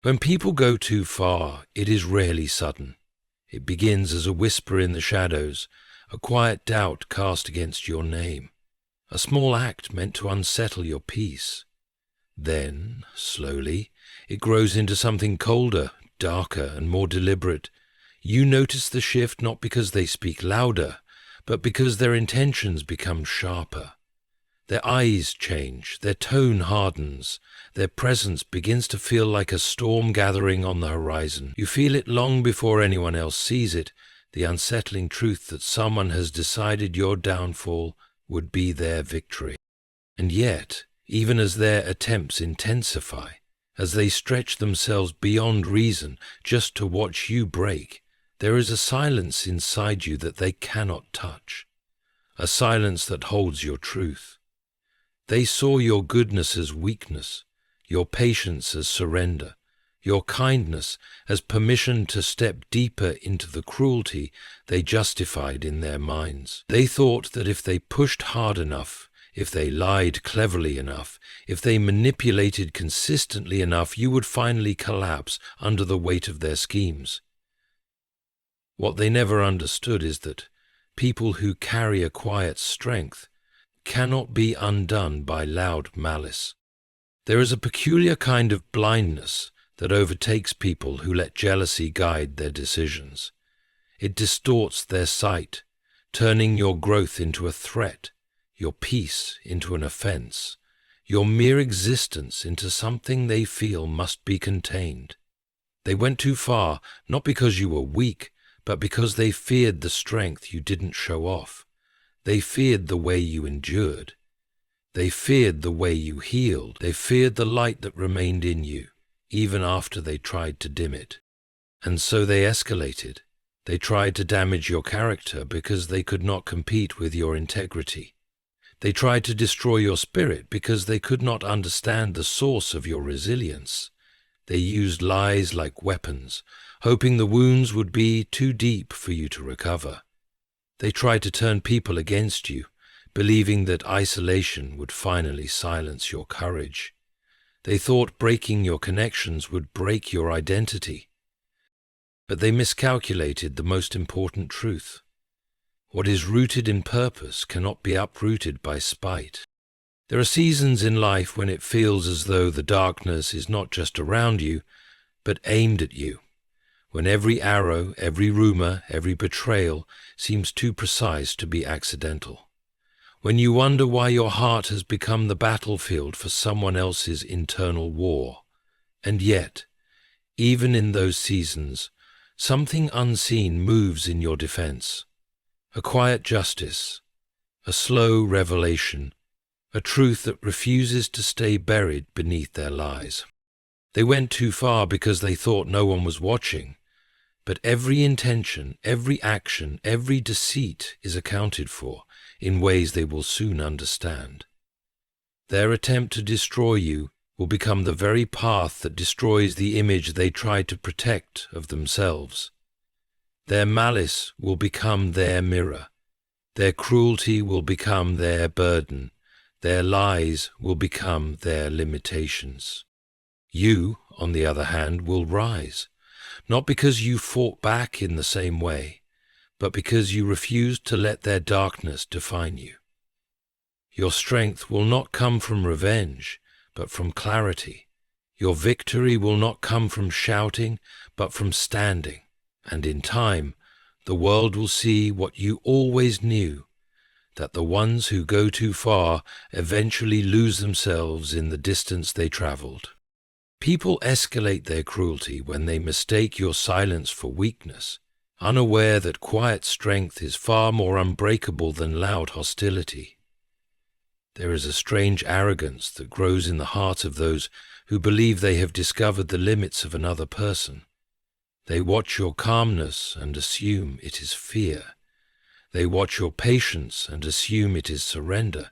When people go too far, it is rarely sudden. It begins as a whisper in the shadows, a quiet doubt cast against your name, a small act meant to unsettle your peace. Then, slowly, it grows into something colder, darker, and more deliberate. You notice the shift not because they speak louder, but because their intentions become sharper. Their eyes change, their tone hardens, their presence begins to feel like a storm gathering on the horizon. You feel it long before anyone else sees it, the unsettling truth that someone has decided your downfall would be their victory. And yet, even as their attempts intensify, as they stretch themselves beyond reason just to watch you break, there is a silence inside you that they cannot touch, a silence that holds your truth. They saw your goodness as weakness, your patience as surrender, your kindness as permission to step deeper into the cruelty they justified in their minds. They thought that if they pushed hard enough, if they lied cleverly enough, if they manipulated consistently enough, you would finally collapse under the weight of their schemes. What they never understood is that people who carry a quiet strength cannot be undone by loud malice. There is a peculiar kind of blindness that overtakes people who let jealousy guide their decisions. It distorts their sight, turning your growth into a threat, your peace into an offense, your mere existence into something they feel must be contained. They went too far, not because you were weak, but because they feared the strength you didn't show off. They feared the way you endured. They feared the way you healed. They feared the light that remained in you, even after they tried to dim it. And so they escalated. They tried to damage your character because they could not compete with your integrity. They tried to destroy your spirit because they could not understand the source of your resilience. They used lies like weapons, hoping the wounds would be too deep for you to recover. They tried to turn people against you, believing that isolation would finally silence your courage. They thought breaking your connections would break your identity. But they miscalculated the most important truth. What is rooted in purpose cannot be uprooted by spite. There are seasons in life when it feels as though the darkness is not just around you, but aimed at you. When every arrow, every rumor, every betrayal seems too precise to be accidental. When you wonder why your heart has become the battlefield for someone else's internal war. And yet, even in those seasons, something unseen moves in your defense. A quiet justice, a slow revelation, a truth that refuses to stay buried beneath their lies. They went too far because they thought no one was watching. But every intention, every action, every deceit is accounted for in ways they will soon understand. Their attempt to destroy you will become the very path that destroys the image they tried to protect of themselves. Their malice will become their mirror. Their cruelty will become their burden. Their lies will become their limitations. You, on the other hand, will rise. Not because you fought back in the same way, but because you refused to let their darkness define you. Your strength will not come from revenge, but from clarity. Your victory will not come from shouting, but from standing. And in time, the world will see what you always knew, that the ones who go too far eventually lose themselves in the distance they traveled. People escalate their cruelty when they mistake your silence for weakness, unaware that quiet strength is far more unbreakable than loud hostility. There is a strange arrogance that grows in the heart of those who believe they have discovered the limits of another person. They watch your calmness and assume it is fear. They watch your patience and assume it is surrender.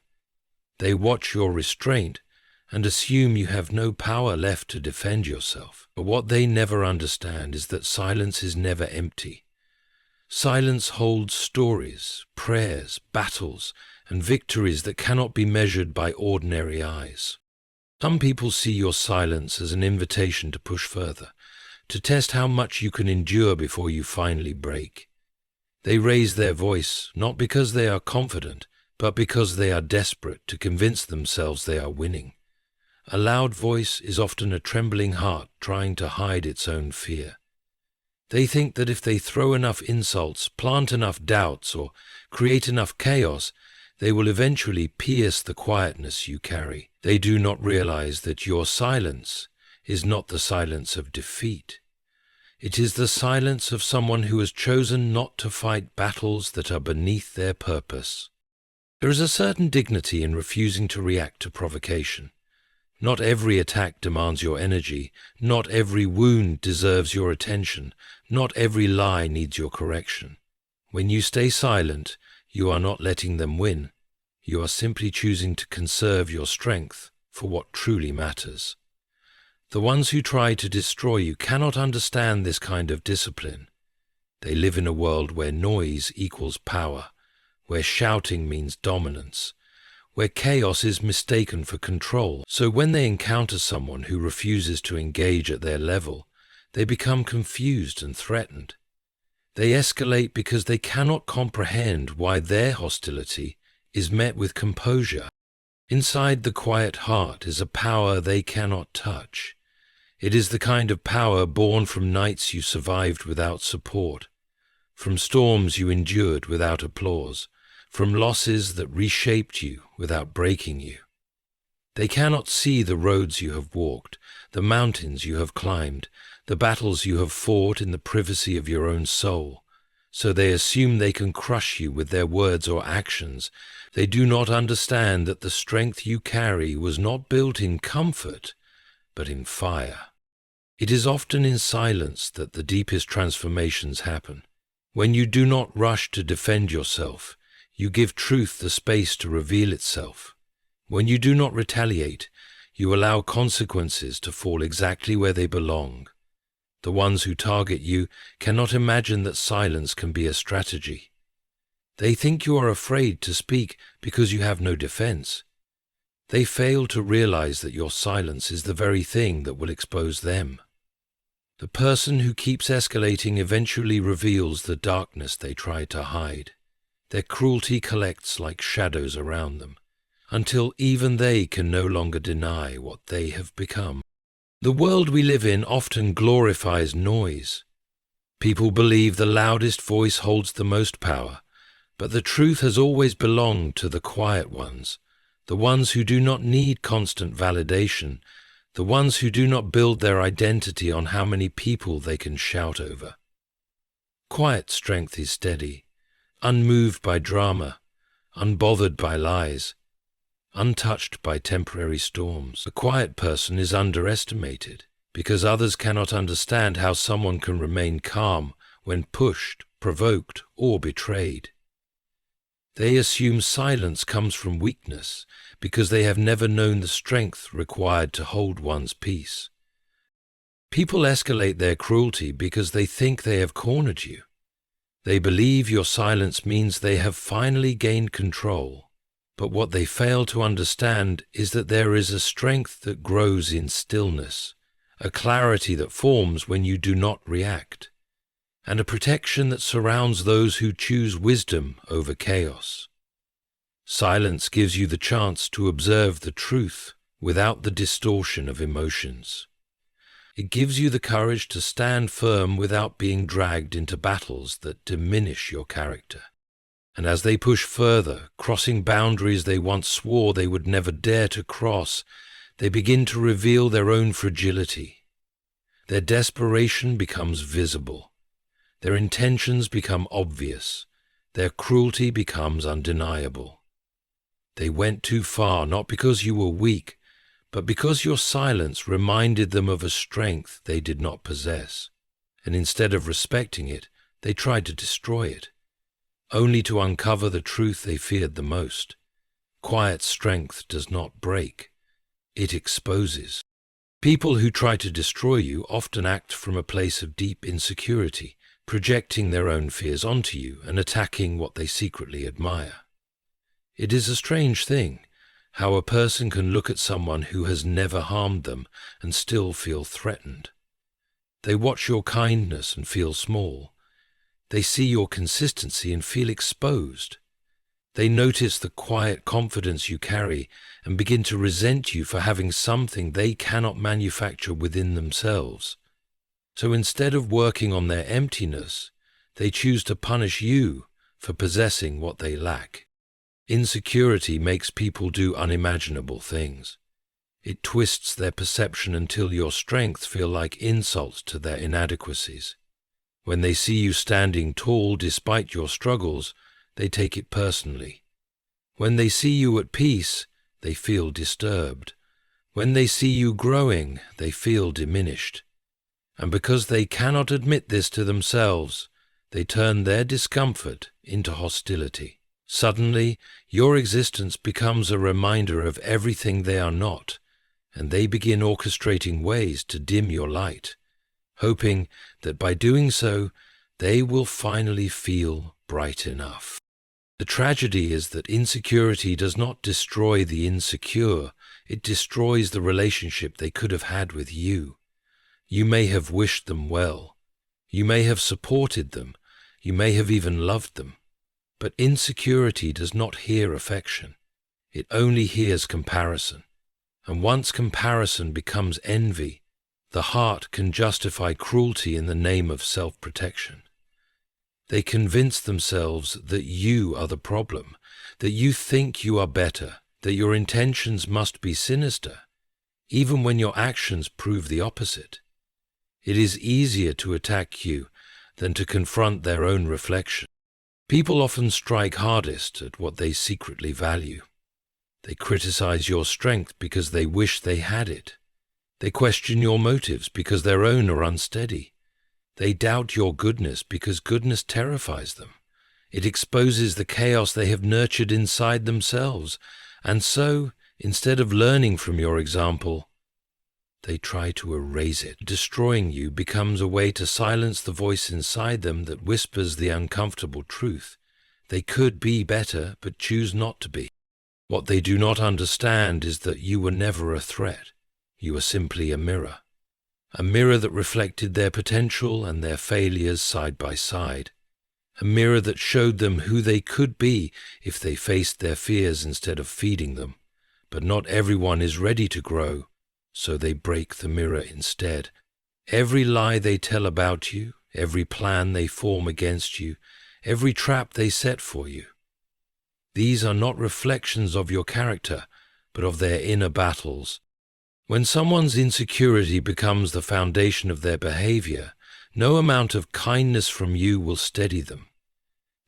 They watch your restraint and assume you have no power left to defend yourself. But what they never understand is that silence is never empty. Silence holds stories, prayers, battles, and victories that cannot be measured by ordinary eyes. Some people see your silence as an invitation to push further, to test how much you can endure before you finally break. They raise their voice not because they are confident, but because they are desperate to convince themselves they are winning. A loud voice is often a trembling heart trying to hide its own fear. They think that if they throw enough insults, plant enough doubts, or create enough chaos, they will eventually pierce the quietness you carry. They do not realize that your silence is not the silence of defeat. It is the silence of someone who has chosen not to fight battles that are beneath their purpose. There is a certain dignity in refusing to react to provocation. Not every attack demands your energy. Not every wound deserves your attention. Not every lie needs your correction. When you stay silent, you are not letting them win. You are simply choosing to conserve your strength for what truly matters. The ones who try to destroy you cannot understand this kind of discipline. They live in a world where noise equals power, where shouting means dominance, where chaos is mistaken for control. So when they encounter someone who refuses to engage at their level, they become confused and threatened. They escalate because they cannot comprehend why their hostility is met with composure. Inside the quiet heart is a power they cannot touch. It is the kind of power born from nights you survived without support, from storms you endured without applause, from losses that reshaped you without breaking you. They cannot see the roads you have walked, the mountains you have climbed, the battles you have fought in the privacy of your own soul, so they assume they can crush you with their words or actions. They do not understand that the strength you carry was not built in comfort, but in fire. It is often in silence that the deepest transformations happen. When you do not rush to defend yourself, you give truth the space to reveal itself. When you do not retaliate, you allow consequences to fall exactly where they belong. The ones who target you cannot imagine that silence can be a strategy. They think you are afraid to speak because you have no defense. They fail to realize that your silence is the very thing that will expose them. The person who keeps escalating eventually reveals the darkness they try to hide. Their cruelty collects like shadows around them, until even they can no longer deny what they have become. The world we live in often glorifies noise. People believe the loudest voice holds the most power, but the truth has always belonged to the quiet ones, the ones who do not need constant validation, the ones who do not build their identity on how many people they can shout over. Quiet strength is steady, unmoved by drama, unbothered by lies, untouched by temporary storms. A quiet person is underestimated because others cannot understand how someone can remain calm when pushed, provoked, or betrayed. They assume silence comes from weakness because they have never known the strength required to hold one's peace. People escalate their cruelty because they think they have cornered you. They believe your silence means they have finally gained control, but what they fail to understand is that there is a strength that grows in stillness, a clarity that forms when you do not react, and a protection that surrounds those who choose wisdom over chaos. Silence gives you the chance to observe the truth without the distortion of emotions. It gives you the courage to stand firm without being dragged into battles that diminish your character. And as they push further, crossing boundaries they once swore they would never dare to cross, they begin to reveal their own fragility. Their desperation becomes visible. Their intentions become obvious. Their cruelty becomes undeniable. They went too far, not because you were weak, but because your silence reminded them of a strength they did not possess. And instead of respecting it, they tried to destroy it, only to uncover the truth they feared the most. Quiet strength does not break. It exposes. People who try to destroy you often act from a place of deep insecurity, projecting their own fears onto you and attacking what they secretly admire. It is a strange thing How a person can look at someone who has never harmed them and still feel threatened. They watch your kindness and feel small. They see your consistency and feel exposed. They notice the quiet confidence you carry and begin to resent you for having something they cannot manufacture within themselves. So instead of working on their emptiness, they choose to punish you for possessing what they lack. Insecurity makes people do unimaginable things. It twists their perception until your strengths feel like insults to their inadequacies. When they see you standing tall despite your struggles, they take it personally. When they see you at peace, they feel disturbed. When they see you growing, they feel diminished. And because they cannot admit this to themselves, they turn their discomfort into hostility. Suddenly, your existence becomes a reminder of everything they are not, and they begin orchestrating ways to dim your light, hoping that by doing so, they will finally feel bright enough. The tragedy is that insecurity does not destroy the insecure, it destroys the relationship they could have had with you. You may have wished them well. You may have supported them. You may have even loved them. But insecurity does not hear affection. It only hears comparison. And once comparison becomes envy, the heart can justify cruelty in the name of self-protection. They convince themselves that you are the problem, that you think you are better, that your intentions must be sinister, even when your actions prove the opposite. It is easier to attack you than to confront their own reflection. People often strike hardest at what they secretly value. They criticize your strength because they wish they had it. They question your motives because their own are unsteady. They doubt your goodness because goodness terrifies them. It exposes the chaos they have nurtured inside themselves, and so, instead of learning from your example, they try to erase it. Destroying you becomes a way to silence the voice inside them that whispers the uncomfortable truth. They could be better, but choose not to be. What they do not understand is that you were never a threat. You were simply a mirror that reflected their potential and their failures side by side. A mirror that showed them who they could be if they faced their fears instead of feeding them. But not everyone is ready to grow, so they break the mirror instead. Every lie they tell about you, every plan they form against you, every trap they set for you. These are not reflections of your character, but of their inner battles. When someone's insecurity becomes the foundation of their behavior, no amount of kindness from you will steady them.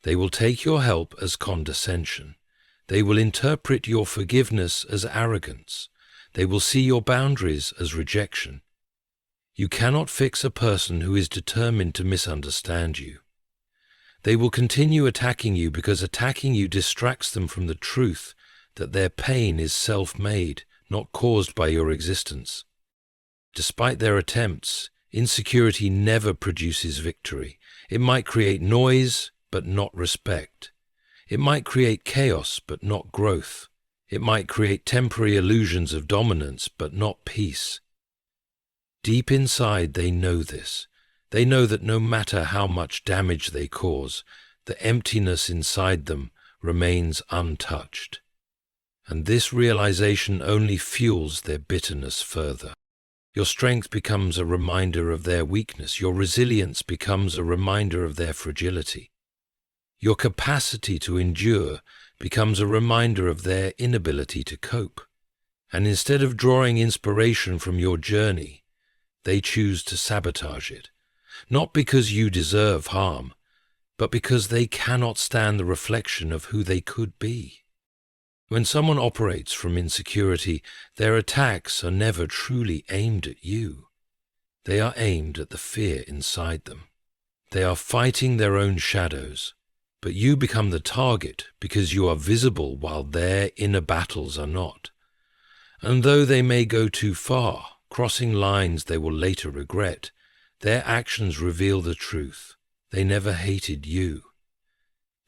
They will take your help as condescension. They will interpret your forgiveness as arrogance. They will see your boundaries as rejection. You cannot fix a person who is determined to misunderstand you. They will continue attacking you because attacking you distracts them from the truth that their pain is self-made, not caused by your existence. Despite their attempts, insecurity never produces victory. It might create noise, but not respect. It might create chaos, but not growth. It might create temporary illusions of dominance, but not peace. Deep inside, they know this. They know that no matter how much damage they cause, the emptiness inside them remains untouched. And this realization only fuels their bitterness further. Your strength becomes a reminder of their weakness. Your resilience becomes a reminder of their fragility. Your capacity to endure becomes a reminder of their inability to cope. And instead of drawing inspiration from your journey, they choose to sabotage it. Not because you deserve harm, but because they cannot stand the reflection of who they could be. When someone operates from insecurity, their attacks are never truly aimed at you. They are aimed at the fear inside them. They are fighting their own shadows, but you become the target because you are visible while their inner battles are not. And though they may go too far, crossing lines they will later regret, their actions reveal the truth. They never hated you.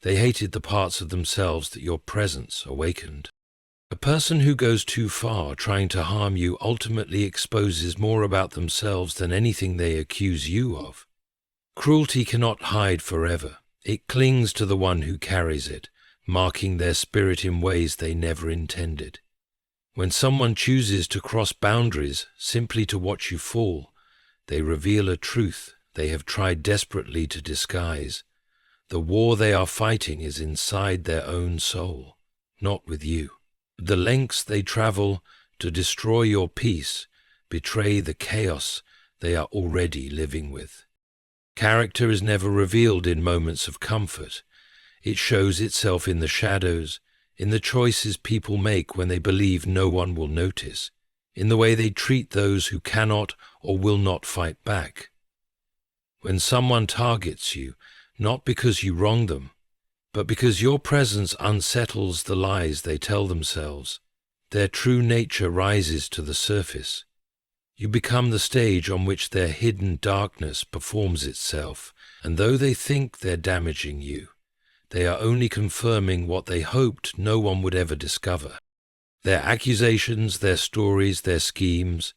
They hated the parts of themselves that your presence awakened. A person who goes too far trying to harm you ultimately exposes more about themselves than anything they accuse you of. Cruelty cannot hide forever. It clings to the one who carries it, marking their spirit in ways they never intended. When someone chooses to cross boundaries simply to watch you fall, they reveal a truth they have tried desperately to disguise. The war they are fighting is inside their own soul, not with you. The lengths they travel to destroy your peace betray the chaos they are already living with. Character is never revealed in moments of comfort. It shows itself in the shadows, in the choices people make when they believe no one will notice, in the way they treat those who cannot or will not fight back. When someone targets you, not because you wrong them, but because your presence unsettles the lies they tell themselves, their true nature rises to the surface. You become the stage on which their hidden darkness performs itself, and though they think they're damaging you, they are only confirming what they hoped no one would ever discover. Their accusations, their stories, their schemes,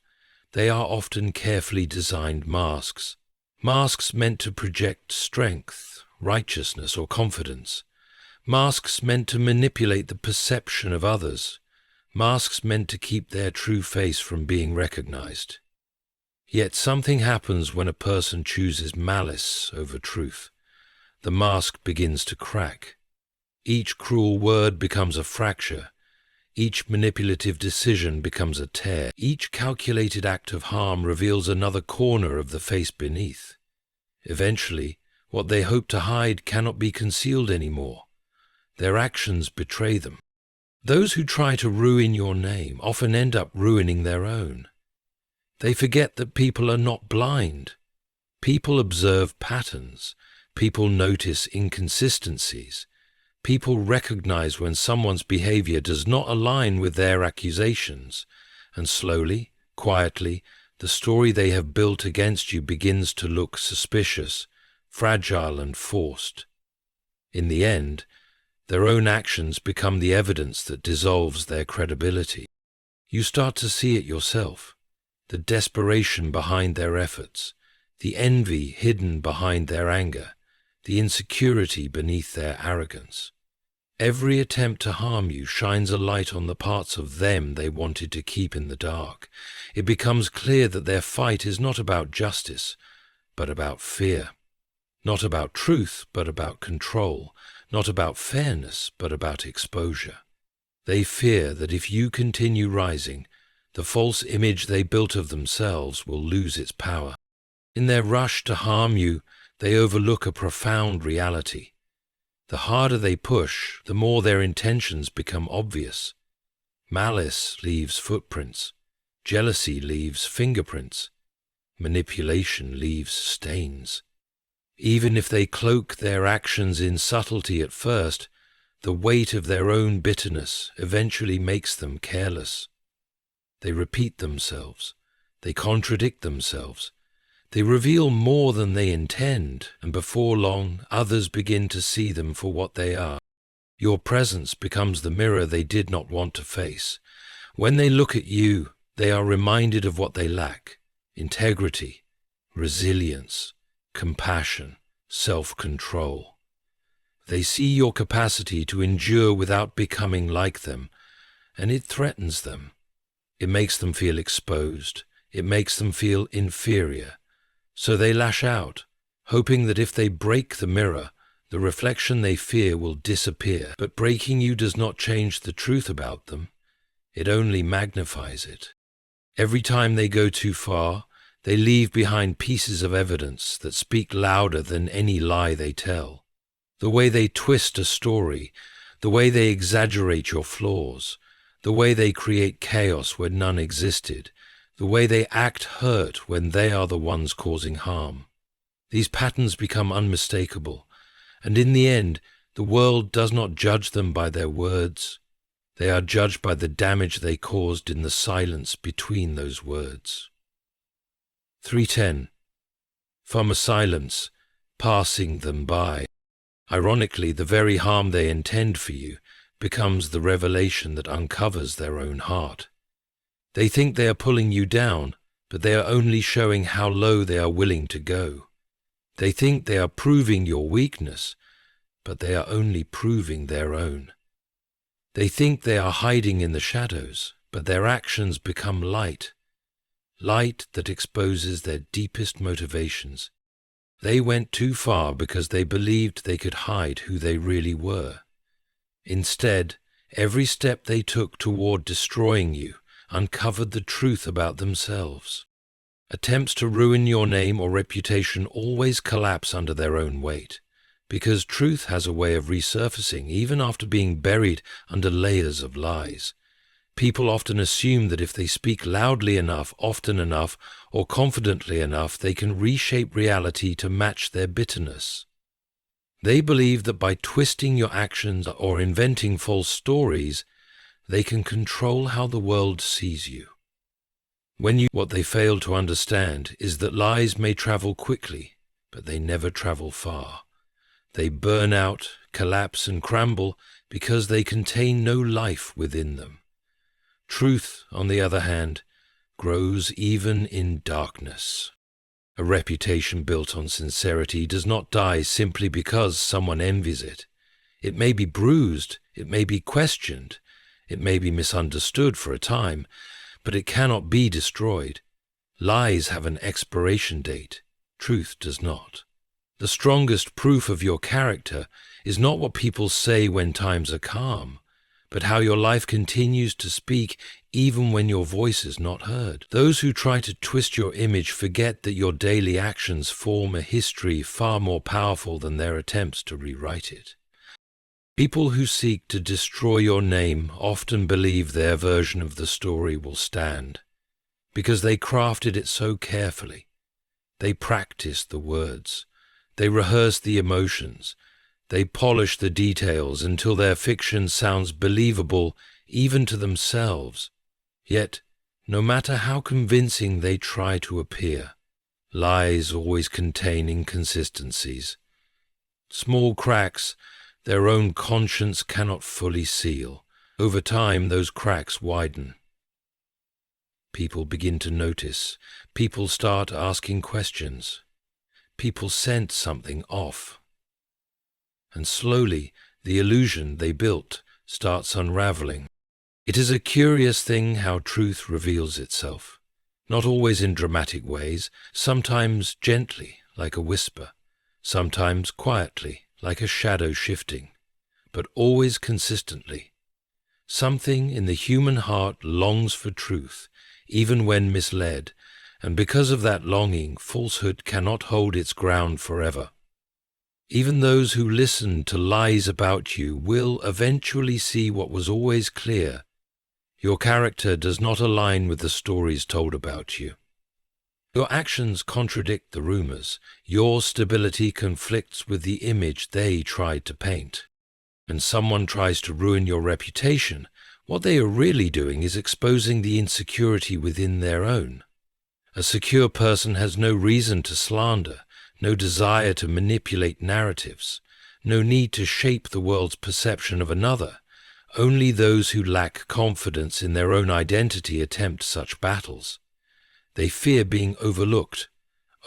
they are often carefully designed masks. Masks meant to project strength, righteousness, or confidence. Masks meant to manipulate the perception of others. Masks meant to keep their true face from being recognized. Yet something happens when a person chooses malice over truth. The mask begins to crack. Each cruel word becomes a fracture. Each manipulative decision becomes a tear. Each calculated act of harm reveals another corner of the face beneath. Eventually, what they hope to hide cannot be concealed anymore. Their actions betray them. Those who try to ruin your name often end up ruining their own. They forget that people are not blind. People observe patterns. People notice inconsistencies. People recognize when someone's behavior does not align with their accusations, and slowly, quietly, the story they have built against you begins to look suspicious, fragile, and forced. In the end, their own actions become the evidence that dissolves their credibility. You start to see it yourself, the desperation behind their efforts, the envy hidden behind their anger, the insecurity beneath their arrogance. Every attempt to harm you shines a light on the parts of them they wanted to keep in the dark. It becomes clear that their fight is not about justice, but about fear. Not about truth, but about control. Not about fairness, but about exposure. They fear that if you continue rising, the false image they built of themselves will lose its power. In their rush to harm you, they overlook a profound reality. The harder they push, the more their intentions become obvious. Malice leaves footprints. Jealousy leaves fingerprints. Manipulation leaves stains. Even if they cloak their actions in subtlety at first, the weight of their own bitterness eventually makes them careless. They repeat themselves. They contradict themselves. They reveal more than they intend, and before long, others begin to see them for what they are. Your presence becomes the mirror they did not want to face. When they look at you, they are reminded of what they lack: integrity, resilience, compassion, self-control. They see your capacity to endure without becoming like them, and it threatens them. It makes them feel exposed. It makes them feel inferior. So they lash out, hoping that if they break the mirror, the reflection they fear will disappear. But breaking you does not change the truth about them. It only magnifies it. Every time they go too far, they leave behind pieces of evidence that speak louder than any lie they tell. The way they twist a story, the way they exaggerate your flaws, the way they create chaos where none existed, the way they act hurt when they are the ones causing harm. These patterns become unmistakable, and in the end, the world does not judge them by their words. They are judged by the damage they caused in the silence between those words. 3:10. From a silence, passing them by. Ironically, the very harm they intend for you becomes the revelation that uncovers their own heart. They think they are pulling you down, but they are only showing how low they are willing to go. They think they are proving your weakness, but they are only proving their own. They think they are hiding in the shadows, but their actions become light. Light that exposes their deepest motivations. They went too far because they believed they could hide who they really were. Instead, every step they took toward destroying you uncovered the truth about themselves. Attempts to ruin your name or reputation always collapse under their own weight, because truth has a way of resurfacing even after being buried under layers of lies. People often assume that if they speak loudly enough, often enough, or confidently enough, they can reshape reality to match their bitterness. They believe that by twisting your actions or inventing false stories, they can control how the world sees you. What they fail to understand is that lies may travel quickly, but they never travel far. They burn out, collapse, and crumble because they contain no life within them. Truth, on the other hand, grows even in darkness. A reputation built on sincerity does not die simply because someone envies it. It may be bruised, it may be questioned, it may be misunderstood for a time, but it cannot be destroyed. Lies have an expiration date. Truth does not. The strongest proof of your character is not what people say when times are calm, but how your life continues to speak even when your voice is not heard. Those who try to twist your image forget that your daily actions form a history far more powerful than their attempts to rewrite it. People who seek to destroy your name often believe their version of the story will stand, because they crafted it so carefully. They practiced the words. They rehearse the emotions. They polish the details until their fiction sounds believable even to themselves. Yet, no matter how convincing they try to appear, lies always contain inconsistencies. Small cracks their own conscience cannot fully seal. Over time, those cracks widen. People begin to notice. People start asking questions. People sense something off. And slowly, the illusion they built starts unraveling. It is a curious thing how truth reveals itself. Not always in dramatic ways, sometimes gently, like a whisper, sometimes quietly, like a shadow shifting, but always consistently. Something in the human heart longs for truth, even when misled, and because of that longing, falsehood cannot hold its ground forever. Even those who listen to lies about you will eventually see what was always clear. Your character does not align with the stories told about you. Your actions contradict the rumors. Your stability conflicts with the image they tried to paint. When someone tries to ruin your reputation, what they are really doing is exposing the insecurity within their own. A secure person has no reason to slander, no desire to manipulate narratives, no need to shape the world's perception of another. Only those who lack confidence in their own identity attempt such battles. They fear being overlooked,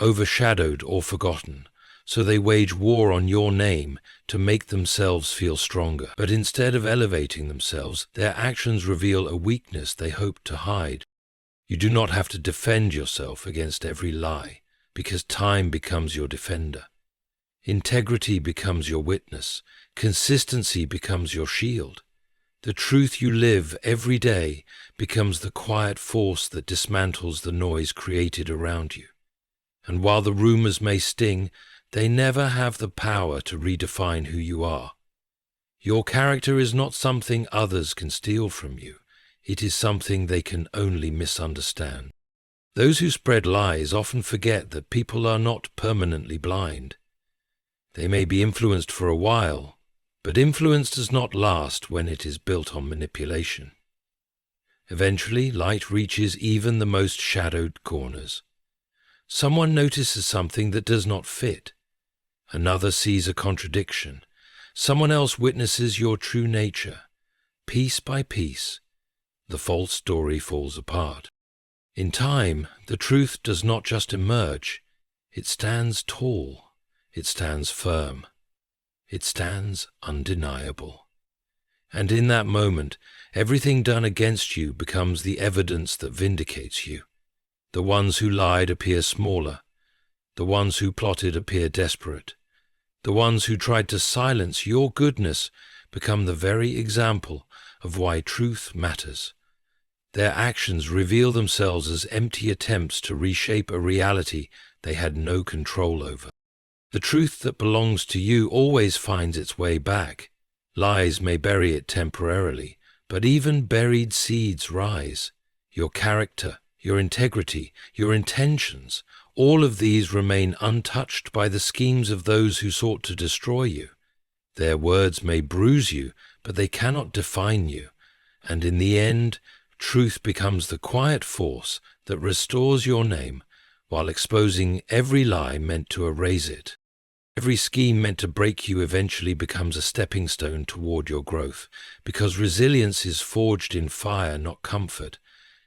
overshadowed, or forgotten, so they wage war on your name to make themselves feel stronger. But instead of elevating themselves, their actions reveal a weakness they hope to hide. You do not have to defend yourself against every lie, because time becomes your defender. Integrity becomes your witness. Consistency becomes your shield. The truth you live every day becomes the quiet force that dismantles the noise created around you. And while the rumors may sting, they never have the power to redefine who you are. Your character is not something others can steal from you. It is something they can only misunderstand. Those who spread lies often forget that people are not permanently blind. They may be influenced for a while, but influence does not last when it is built on manipulation. Eventually, light reaches even the most shadowed corners. Someone notices something that does not fit. Another sees a contradiction. Someone else witnesses your true nature. piece by piece, the false story falls apart. In time, the truth does not just emerge, it stands tall, it stands firm, it stands undeniable. And in that moment, everything done against you becomes the evidence that vindicates you. The ones who lied appear smaller, the ones who plotted appear desperate, the ones who tried to silence your goodness become the very example of why truth matters. Their actions reveal themselves as empty attempts to reshape a reality they had no control over. The truth that belongs to you always finds its way back. Lies may bury it temporarily, but even buried seeds rise. Your character, your integrity, your intentions, all of these remain untouched by the schemes of those who sought to destroy you. Their words may bruise you, but they cannot define you, and in the end, truth becomes the quiet force that restores your name while exposing every lie meant to erase it. Every scheme meant to break you eventually becomes a stepping stone toward your growth, because resilience is forged in fire, not comfort.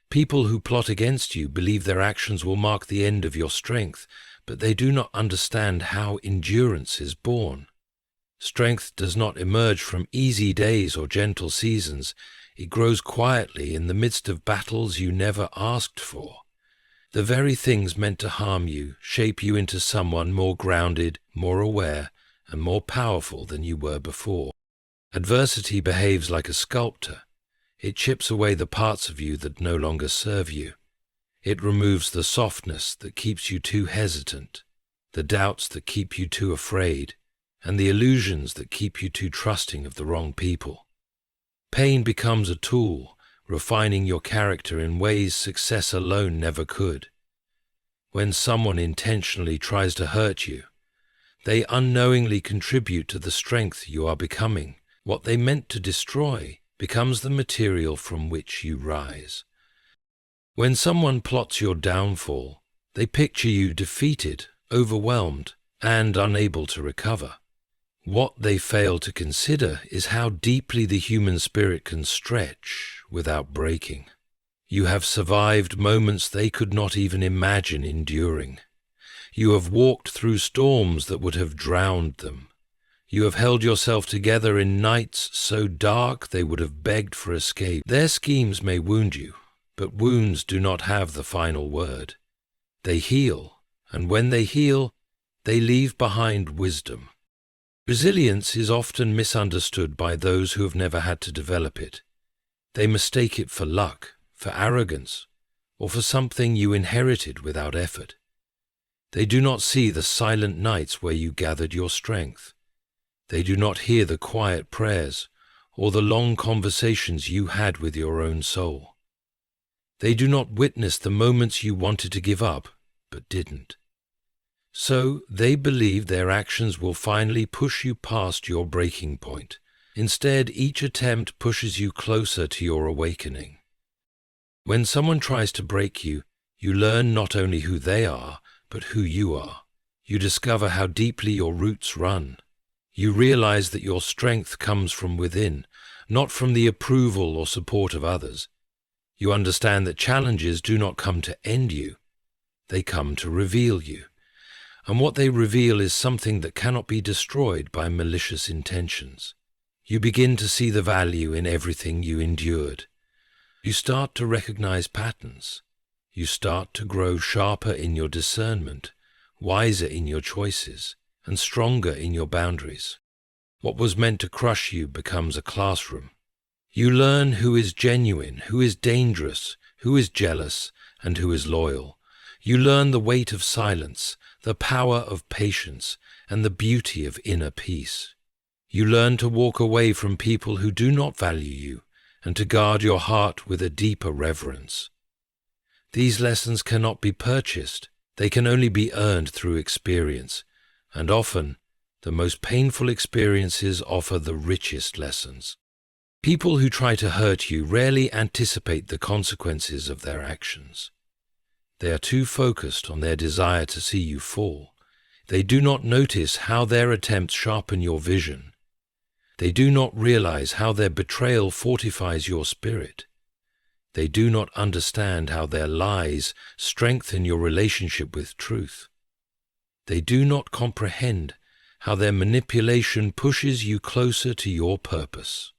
People who plot against you believe their actions will mark the end of your strength, but they do not understand how endurance is born. Strength does not emerge from easy days or gentle seasons. It grows quietly in the midst of battles you never asked for. The very things meant to harm you shape you into someone more grounded, more aware, and more powerful than you were before. Adversity behaves like a sculptor. It chips away the parts of you that no longer serve you. It removes the softness that keeps you too hesitant, the doubts that keep you too afraid, and the illusions that keep you too trusting of the wrong people. Pain becomes a tool, refining your character in ways success alone never could. When someone intentionally tries to hurt you, they unknowingly contribute to the strength you are becoming. What they meant to destroy becomes the material from which you rise. When someone plots your downfall, they picture you defeated, overwhelmed, and unable to recover. What they fail to consider is how deeply the human spirit can stretch without breaking. You have survived moments they could not even imagine enduring. You have walked through storms that would have drowned them. You have held yourself together in nights so dark they would have begged for escape. Their schemes may wound you, but wounds do not have the final word. They heal, and when they heal, they leave behind wisdom. Resilience is often misunderstood by those who have never had to develop it. They mistake it for luck, for arrogance, or for something you inherited without effort. They do not see the silent nights where you gathered your strength. They do not hear the quiet prayers or the long conversations you had with your own soul. They do not witness the moments you wanted to give up, but didn't. So they believe their actions will finally push you past your breaking point. Instead, each attempt pushes you closer to your awakening. When someone tries to break you, you learn not only who they are, but who you are. You discover how deeply your roots run. You realize that your strength comes from within, not from the approval or support of others. You understand that challenges do not come to end you. They come to reveal you. And what they reveal is something that cannot be destroyed by malicious intentions. You begin to see the value in everything you endured. You start to recognize patterns. You start to grow sharper in your discernment, wiser in your choices, and stronger in your boundaries. What was meant to crush you becomes a classroom. You learn who is genuine, who is dangerous, who is jealous, and who is loyal. You learn the weight of silence, the power of patience, and the beauty of inner peace. You learn to walk away from people who do not value you, and to guard your heart with a deeper reverence. These lessons cannot be purchased. They can only be earned through experience, and often, the most painful experiences offer the richest lessons. People who try to hurt you rarely anticipate the consequences of their actions. They are too focused on their desire to see you fall. They do not notice how their attempts sharpen your vision. They do not realize how their betrayal fortifies your spirit. They do not understand how their lies strengthen your relationship with truth. They do not comprehend how their manipulation pushes you closer to your purpose.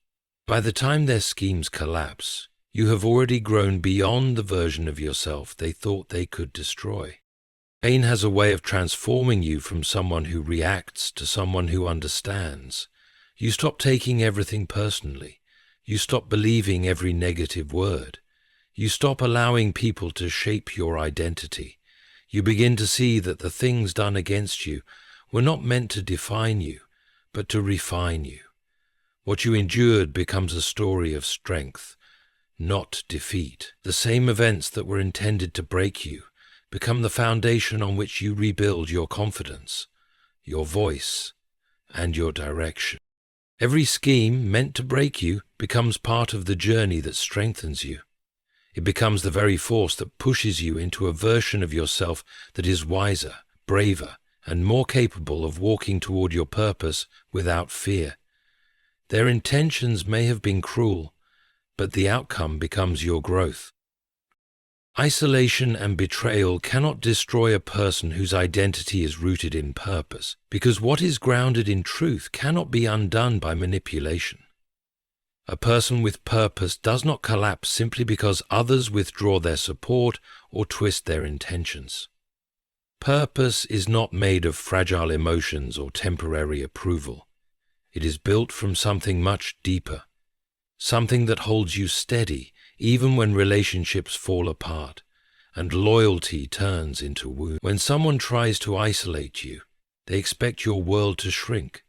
By the time their schemes collapse, you have already grown beyond the version of yourself they thought they could destroy. Pain has a way of transforming you from someone who reacts to someone who understands. You stop taking everything personally. You stop believing every negative word. You stop allowing people to shape your identity. You begin to see that the things done against you were not meant to define you, but to refine you. What you endured becomes a story of strength, not defeat. The same events that were intended to break you become the foundation on which you rebuild your confidence, your voice, and your direction. Every scheme meant to break you becomes part of the journey that strengthens you. It becomes the very force that pushes you into a version of yourself that is wiser, braver, and more capable of walking toward your purpose without fear. Their intentions may have been cruel, but the outcome becomes your growth. Isolation and betrayal cannot destroy a person whose identity is rooted in purpose, because what is grounded in truth cannot be undone by manipulation. A person with purpose does not collapse simply because others withdraw their support or twist their intentions. Purpose is not made of fragile emotions or temporary approval. It is built from something much deeper, something that holds you steady even when relationships fall apart and loyalty turns into wounds. When someone tries to isolate you, they expect your world to shrink,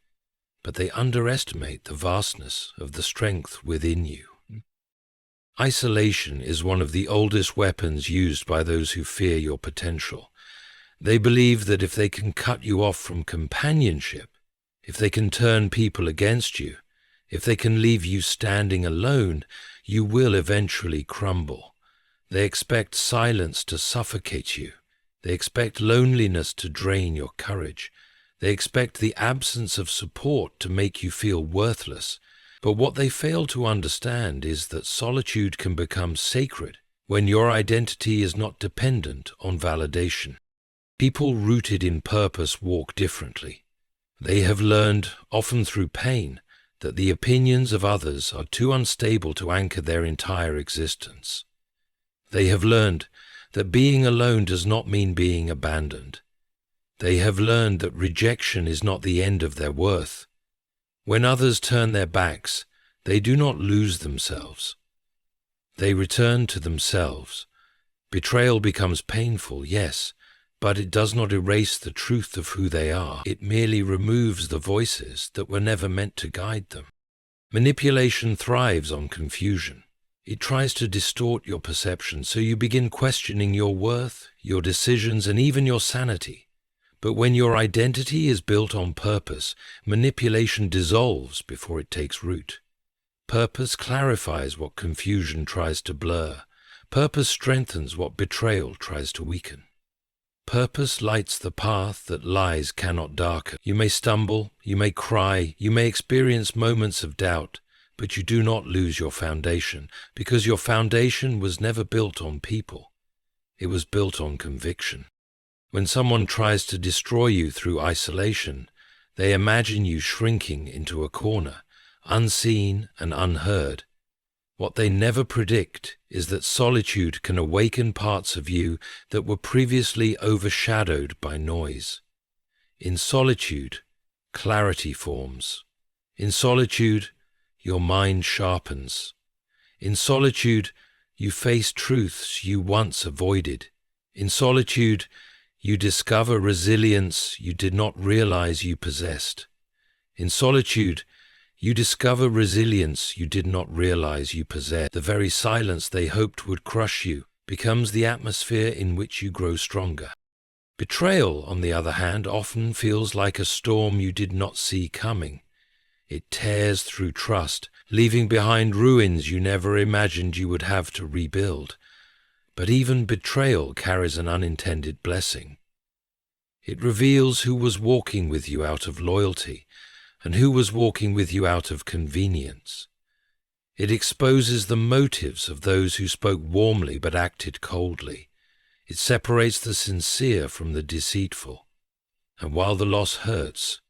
but they underestimate the vastness of the strength within you. Isolation is one of the oldest weapons used by those who fear your potential. They believe that if they can cut you off from companionship, if they can turn people against you, if they can leave you standing alone, you will eventually crumble. They expect silence to suffocate you. They expect loneliness to drain your courage. They expect the absence of support to make you feel worthless. But what they fail to understand is that solitude can become sacred when your identity is not dependent on validation. People rooted in purpose walk differently. They have learned, often through pain, that the opinions of others are too unstable to anchor their entire existence. They have learned that being alone does not mean being abandoned. They have learned that rejection is not the end of their worth. When others turn their backs, they do not lose themselves. They return to themselves. Betrayal becomes painful, yes, but it does not erase the truth of who they are. It merely removes the voices that were never meant to guide them. Manipulation thrives on confusion. It tries to distort your perception, so you begin questioning your worth, your decisions, and even your sanity. But when your identity is built on purpose, manipulation dissolves before it takes root. Purpose clarifies what confusion tries to blur. Purpose strengthens what betrayal tries to weaken. Purpose lights the path that lies cannot darken. You may stumble, you may cry, you may experience moments of doubt, but you do not lose your foundation, because your foundation was never built on people. It was built on conviction. When someone tries to destroy you through isolation, they imagine you shrinking into a corner, unseen and unheard. What they never predict is that solitude can awaken parts of you that were previously overshadowed by noise. In solitude, clarity forms. In solitude, your mind sharpens. In solitude, you face truths you once avoided. In solitude, you discover resilience you did not realize you possessed. In solitude, you discover resilience you did not realize you possessed. The very silence they hoped would crush you becomes the atmosphere in which you grow stronger. Betrayal, on the other hand, often feels like a storm you did not see coming. It tears through trust, leaving behind ruins you never imagined you would have to rebuild. But even betrayal carries an unintended blessing. It reveals who was walking with you out of loyalty, and who was walking with you out of convenience. It exposes the motives of those who spoke warmly but acted coldly. It separates the sincere from the deceitful. And while the loss hurts,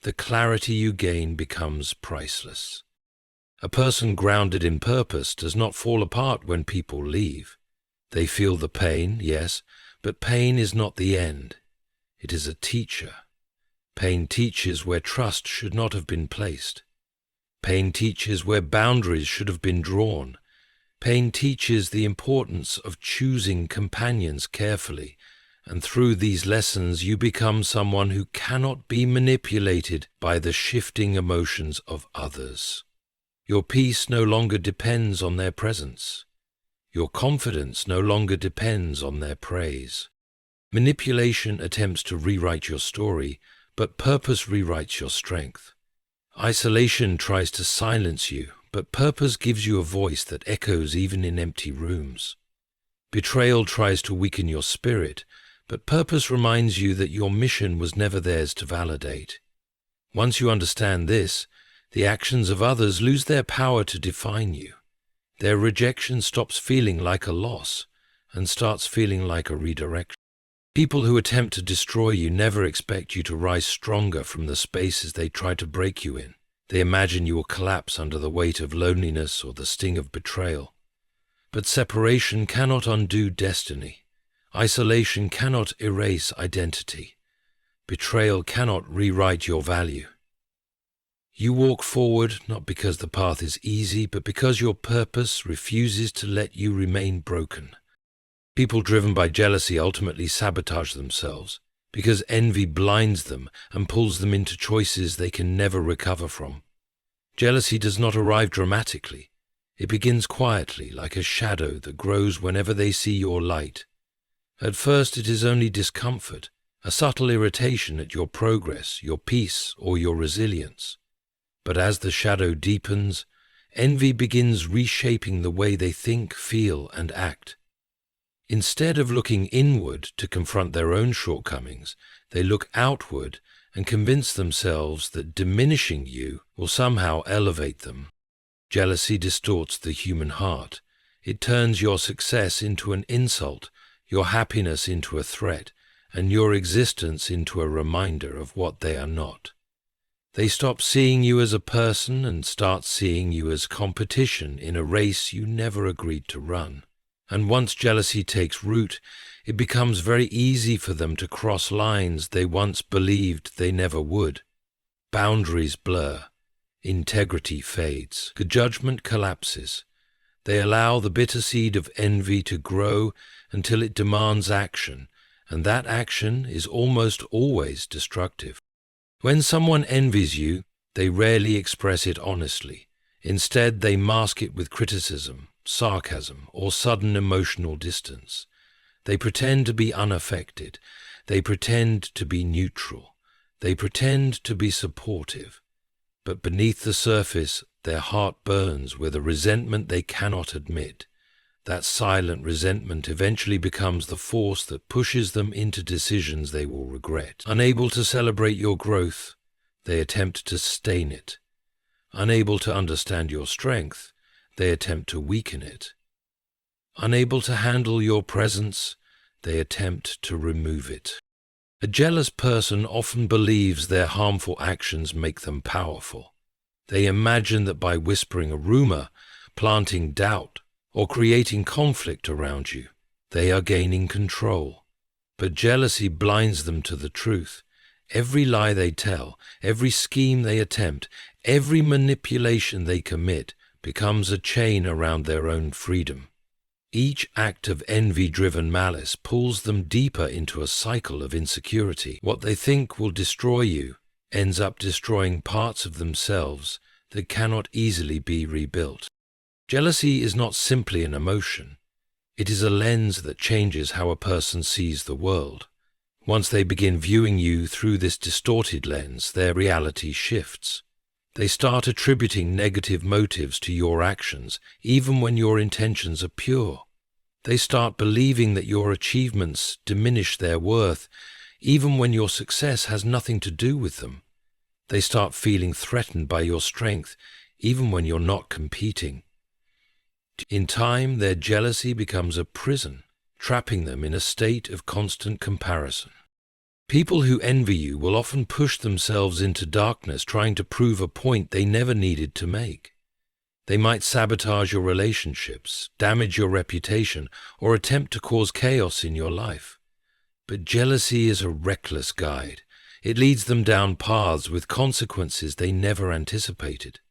the clarity you gain becomes priceless. A person grounded in purpose does not fall apart when people leave. They feel the pain, yes, but pain is not the end. It is a teacher. Pain teaches where trust should not have been placed. Pain teaches where boundaries should have been drawn. Pain teaches the importance of choosing companions carefully, and through these lessons you become someone who cannot be manipulated by the shifting emotions of others. Your peace no longer depends on their presence. Your confidence no longer depends on their praise. Manipulation attempts to rewrite your story, but purpose rewrites your strength. Isolation tries to silence you, but purpose gives you a voice that echoes even in empty rooms. Betrayal tries to weaken your spirit, but purpose reminds you that your mission was never theirs to validate. Once you understand this, the actions of others lose their power to define you. Their rejection stops feeling like a loss and starts feeling like a redirection. People who attempt to destroy you never expect you to rise stronger from the spaces they try to break you in. They imagine you will collapse under the weight of loneliness or the sting of betrayal. But separation cannot undo destiny. Isolation cannot erase identity. Betrayal cannot rewrite your value. You walk forward not because the path is easy, but because your purpose refuses to let you remain broken. People driven by jealousy ultimately sabotage themselves because envy blinds them and pulls them into choices they can never recover from. Jealousy does not arrive dramatically. It begins quietly, like a shadow that grows whenever they see your light. At first it is only discomfort, a subtle irritation at your progress, your peace, or your resilience. But as the shadow deepens, envy begins reshaping the way they think, feel, and act. Instead of looking inward to confront their own shortcomings, they look outward and convince themselves that diminishing you will somehow elevate them. Jealousy distorts the human heart. It turns your success into an insult, your happiness into a threat, and your existence into a reminder of what they are not. They stop seeing you as a person and start seeing you as competition in a race you never agreed to run. And once jealousy takes root, it becomes very easy for them to cross lines they once believed they never would. Boundaries blur. Integrity fades. Good judgment collapses. They allow the bitter seed of envy to grow until it demands action, and that action is almost always destructive. When someone envies you, they rarely express it honestly. Instead, they mask it with criticism, sarcasm, or sudden emotional distance. They pretend to be unaffected. They pretend to be neutral. They pretend to be supportive. But beneath the surface, their heart burns with a resentment they cannot admit. That silent resentment eventually becomes the force that pushes them into decisions they will regret. Unable to celebrate your growth, they attempt to stain it. Unable to understand your strength, they attempt to weaken it. Unable to handle your presence, they attempt to remove it. A jealous person often believes their harmful actions make them powerful. They imagine that by whispering a rumor, planting doubt, or creating conflict around you, they are gaining control. But jealousy blinds them to the truth. Every lie they tell, every scheme they attempt, every manipulation they commit becomes a chain around their own freedom. Each act of envy-driven malice pulls them deeper into a cycle of insecurity. What they think will destroy you ends up destroying parts of themselves that cannot easily be rebuilt. Jealousy is not simply an emotion. It is a lens that changes how a person sees the world. Once they begin viewing you through this distorted lens, their reality shifts. They start attributing negative motives to your actions, even when your intentions are pure. They start believing that your achievements diminish their worth, even when your success has nothing to do with them. They start feeling threatened by your strength, even when you're not competing. In time, their jealousy becomes a prison, trapping them in a state of constant comparison. People who envy you will often push themselves into darkness trying to prove a point they never needed to make. They might sabotage your relationships, damage your reputation, or attempt to cause chaos in your life. But jealousy is a reckless guide. It leads them down paths with consequences they never anticipated.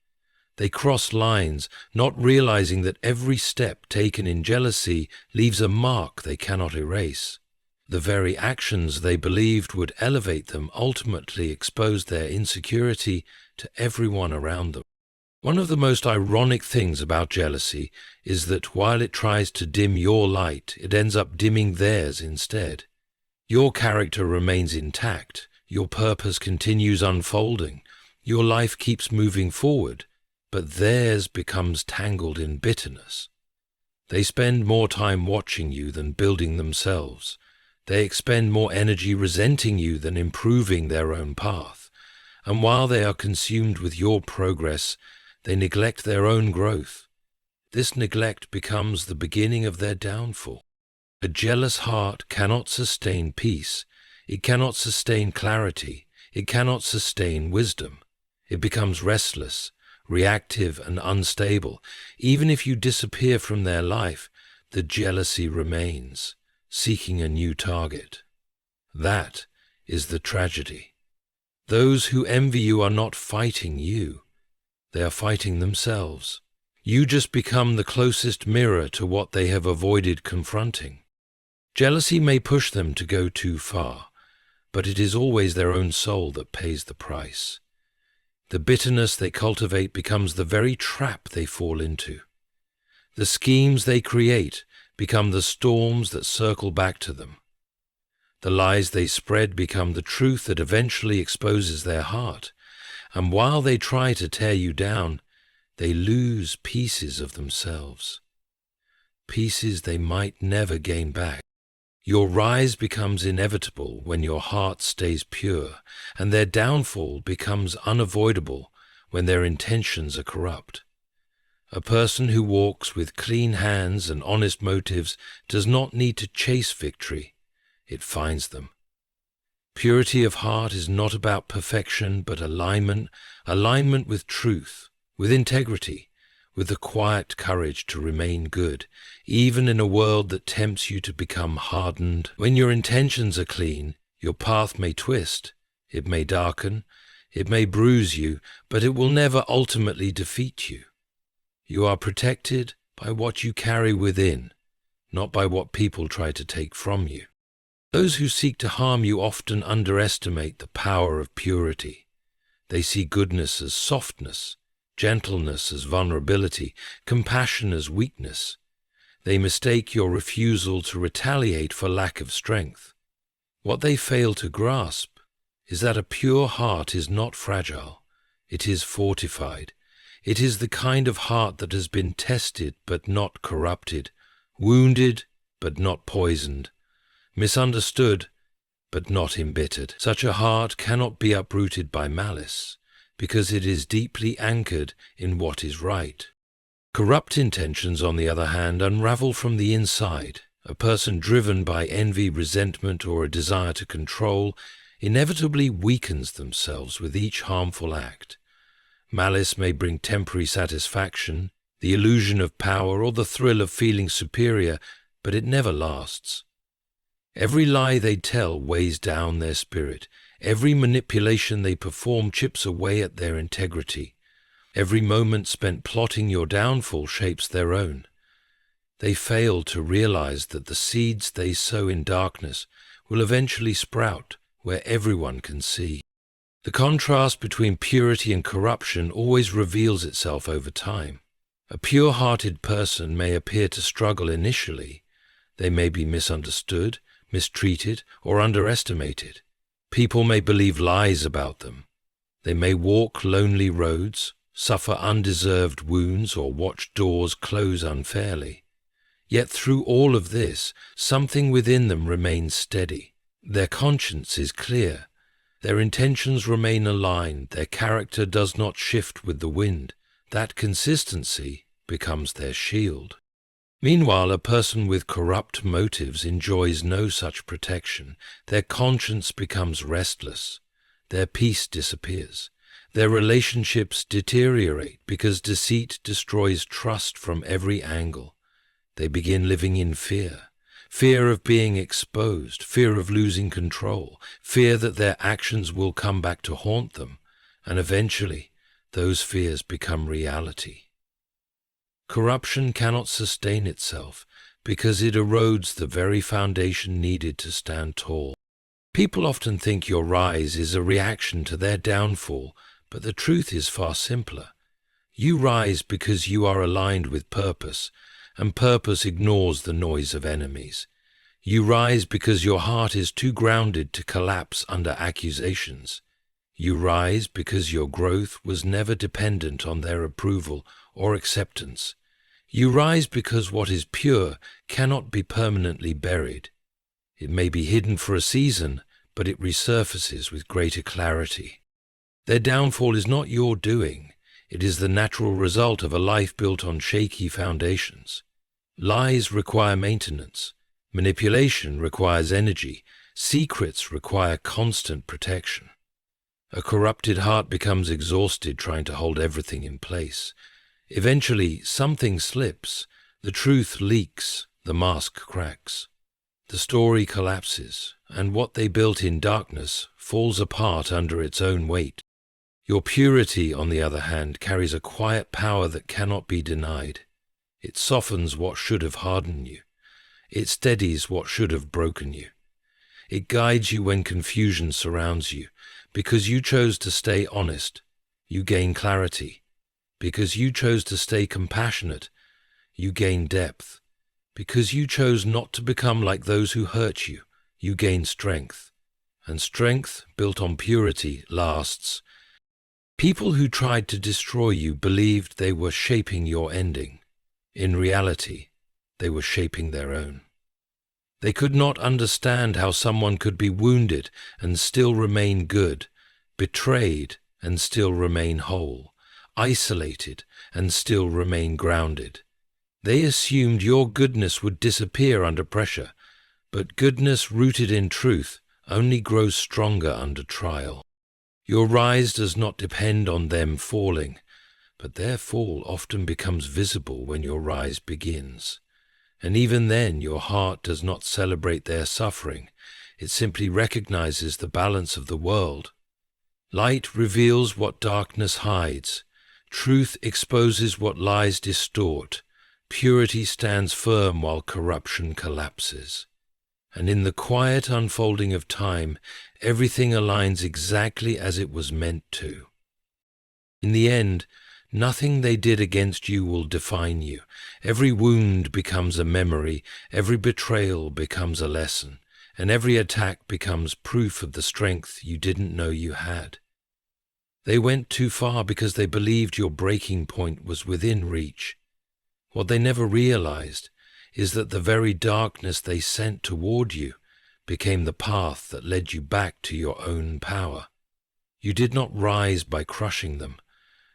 They cross lines, not realizing that every step taken in jealousy leaves a mark they cannot erase. The very actions they believed would elevate them ultimately expose their insecurity to everyone around them. One of the most ironic things about jealousy is that while it tries to dim your light, it ends up dimming theirs instead. Your character remains intact, your purpose continues unfolding, your life keeps moving forward, but theirs becomes tangled in bitterness. They spend more time watching you than building themselves. They expend more energy resenting you than improving their own path. And while they are consumed with your progress, they neglect their own growth. This neglect becomes the beginning of their downfall. A jealous heart cannot sustain peace. It cannot sustain clarity. It cannot sustain wisdom. It becomes restless, reactive, and unstable. Even if you disappear from their life, the jealousy remains, seeking a new target. That is the tragedy. Those who envy you are not fighting you. They are fighting themselves. You just become the closest mirror to what they have avoided confronting. Jealousy may push them to go too far, but it is always their own soul that pays the price. The bitterness they cultivate becomes the very trap they fall into. The schemes they create become the storms that circle back to them. The lies they spread become the truth that eventually exposes their heart. And while they try to tear you down, they lose pieces of themselves. Pieces they might never gain back. Your rise becomes inevitable when your heart stays pure, and their downfall becomes unavoidable when their intentions are corrupt. A person who walks with clean hands and honest motives does not need to chase victory. It finds them. Purity of heart is not about perfection, but alignment with truth, with integrity, with the quiet courage to remain good, even in a world that tempts you to become hardened. When your intentions are clean, your path may twist, it may darken, it may bruise you, but it will never ultimately defeat you. You are protected by what you carry within, not by what people try to take from you. Those who seek to harm you often underestimate the power of purity. They see goodness as softness, gentleness as vulnerability, compassion as weakness. They mistake your refusal to retaliate for lack of strength. What they fail to grasp is that a pure heart is not fragile. It is fortified. It is the kind of heart that has been tested but not corrupted, wounded but not poisoned, misunderstood, but not embittered. Such a heart cannot be uprooted by malice, because it is deeply anchored in what is right. Corrupt intentions, on the other hand, unravel from the inside. A person driven by envy, resentment, or a desire to control inevitably weakens themselves with each harmful act. Malice may bring temporary satisfaction, the illusion of power, or the thrill of feeling superior, but it never lasts. Every lie they tell weighs down their spirit. Every manipulation they perform chips away at their integrity. Every moment spent plotting your downfall shapes their own. They fail to realize that the seeds they sow in darkness will eventually sprout where everyone can see. The contrast between purity and corruption always reveals itself over time. A pure-hearted person may appear to struggle initially. They may be misunderstood, mistreated, or underestimated. People may believe lies about them. They may walk lonely roads, suffer undeserved wounds, or watch doors close unfairly. Yet through all of this, something within them remains steady. Their conscience is clear. Their intentions remain aligned, their character does not shift with the wind. That consistency becomes their shield. Meanwhile, a person with corrupt motives enjoys no such protection. Their conscience becomes restless. Their peace disappears. Their relationships deteriorate because deceit destroys trust from every angle. They begin living in fear. Fear of being exposed, fear of losing control, fear that their actions will come back to haunt them, and eventually those fears become reality. Corruption cannot sustain itself because it erodes the very foundation needed to stand tall. People often think your rise is a reaction to their downfall, but the truth is far simpler. You rise because you are aligned with purpose, and purpose ignores the noise of enemies. You rise because your heart is too grounded to collapse under accusations. You rise because your growth was never dependent on their approval or acceptance. You rise because what is pure cannot be permanently buried. It may be hidden for a season, but it resurfaces with greater clarity. Their downfall is not your doing. It is the natural result of a life built on shaky foundations. Lies require maintenance. Manipulation requires energy. Secrets require constant protection. A corrupted heart becomes exhausted trying to hold everything in place. Eventually, something slips, the truth leaks, the mask cracks. The story collapses, and what they built in darkness falls apart under its own weight. Your purity, on the other hand, carries a quiet power that cannot be denied. It softens what should have hardened you. It steadies what should have broken you. It guides you when confusion surrounds you. Because you chose to stay honest, you gain clarity. Because you chose to stay compassionate, you gain depth. Because you chose not to become like those who hurt you, you gain strength. And strength, built on purity, lasts. People who tried to destroy you believed they were shaping your ending. In reality, they were shaping their own. They could not understand how someone could be wounded and still remain good, betrayed and still remain whole, isolated and still remain grounded. They assumed your goodness would disappear under pressure, but goodness rooted in truth only grows stronger under trial. Your rise does not depend on them falling, but their fall often becomes visible when your rise begins. And even then your heart does not celebrate their suffering, it simply recognizes the balance of the world. Light reveals what darkness hides. Truth exposes what lies distort. Purity stands firm while corruption collapses. And in the quiet unfolding of time, everything aligns exactly as it was meant to. In the end, nothing they did against you will define you. Every wound becomes a memory, every betrayal becomes a lesson, and every attack becomes proof of the strength you didn't know you had. They went too far because they believed your breaking point was within reach. What they never realized is that the very darkness they sent toward you became the path that led you back to your own power. You did not rise by crushing them.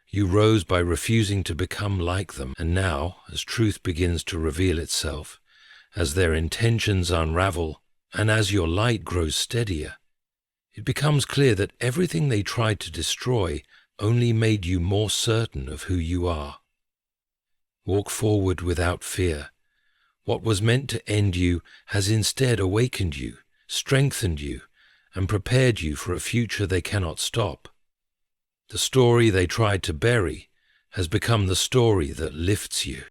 You rose by refusing to become like them. And now, as truth begins to reveal itself, as their intentions unravel, and as your light grows steadier, it becomes clear that everything they tried to destroy only made you more certain of who you are. Walk forward without fear. What was meant to end you has instead awakened you, strengthened you, and prepared you for a future they cannot stop. The story they tried to bury has become the story that lifts you.